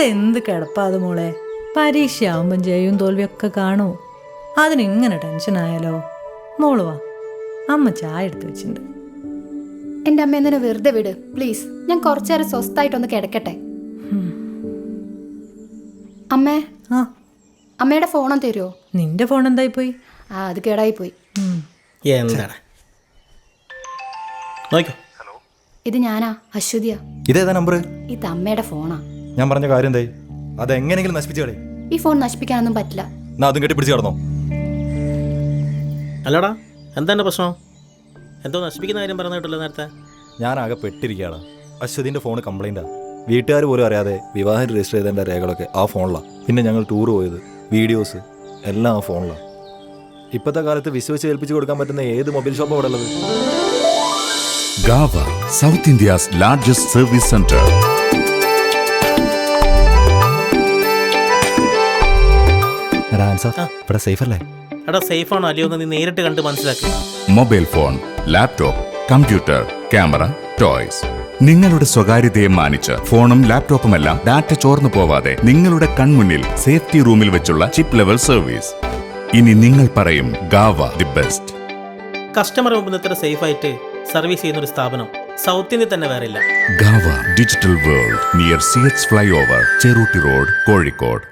അതെന്ത് കിടപ്പാത് മോളെ, പരീക്ഷയാവുമ്പം ജയവും തോൽവിയൊക്കെ കാണൂ. അതിനിങ്ങനെ ടെൻഷനായാലോ? മോള് വാ, അമ്മ ചായ എടുത്ത് വെച്ചിട്ടുണ്ട്. എൻ്റെ അമ്മ എന്നെ വെറുതെ വിട് പ്ലീസ്. ഞാൻ കുറച്ചേരം സ്വസ്ഥായിട്ടൊന്ന് കിടക്കട്ടെ. അമ്മേ, ആ അമ്മയുടെ ഫോണൊന്ന് തരുമോ? നിന്റെ ഫോൺ എന്തായി പോയി? അത് കേടായി പോയി. എന്താണ് നോക്കോ? ഇത് ഞാനാ, അശ്വതിയാ. ഇതേതാ നമ്പർ? ഇത് അമ്മയുടെ ഫോണാ. ഞാൻ പറഞ്ഞ കാര്യം എന്തായി? അതെങ്ങനെയെങ്കിലും നശിപ്പിച്ചു കളി. ഈ ഫോൺ നശിപ്പിക്കാനൊന്നും പറ്റില്ല. എന്നാ അതും കെട്ടി പിടിച്ച് കിടന്നോ. അല്ലടാ, എന്താ എൻ്റെ പ്രശ്നം? എന്തോ നശിപ്പിക്കുന്ന കാര്യം പറഞ്ഞു കേട്ടല്ലോ നേരത്തെ. ഞാനാകെ പെട്ടിരിക്കുകയാണ്. അശ്വതിൻ്റെ ഫോൺ കംപ്ലൈൻറ്റാണ്. വീട്ടുകാർ പോലും അറിയാതെ വിവാഹം രജിസ്റ്റർ ചെയ്തതിൻ്റെ രേഖകളൊക്കെ ആ ഫോണിലാണ്. പിന്നെ ഞങ്ങൾ ടൂർ പോയത്, വീഡിയോസ് എല്ലാം ആ ഫോണിലാണ്. ഇപ്പോഴത്തെ കാലത്ത് വിശ്വസിച്ച് ഏൽപ്പിച്ച് കൊടുക്കാൻ പറ്റുന്ന ഏത് മൊബൈൽ ഷോപ്പാണ് അവിടെ ഉള്ളത്? Gava, south India's largest service centre. ഇവിടെ സേഫ് അല്ലേ? എടാ, സേഫാണോ അല്ലയോ എന്ന് നീ നേരിട്ട് കണ്ട് മനസ്സിലാക്കി. Mobile phone, laptop, computer, camera, toys. നിങ്ങളുടെ സ്വകാര്യതയെ മാനിച്ച് ഫോണും ലാപ്ടോപ്പുമെല്ലാം ഡാറ്റ ചോർന്നു പോവാതെ നിങ്ങളുടെ കൺമുന്നിൽ സേഫ്റ്റി റൂമിൽ വെച്ചുള്ള ചിപ്പ് ലെവൽ സർവീസ്. ഇനി നിങ്ങൾ പറയും ഗാവ ദി ബെസ്റ്റ്. കസ്റ്റമർ മുമ്പിൽ ഇത്ര സേഫായിട്ട് സർവീസ് ചെയ്യുന്ന ഒരു സ്ഥാപനം സൗത്ത് ഇന്ത്യ തന്നെ വേറെ ഇല്ല. Gava digital world near CH flyover, Cherootty road, Kozhikode.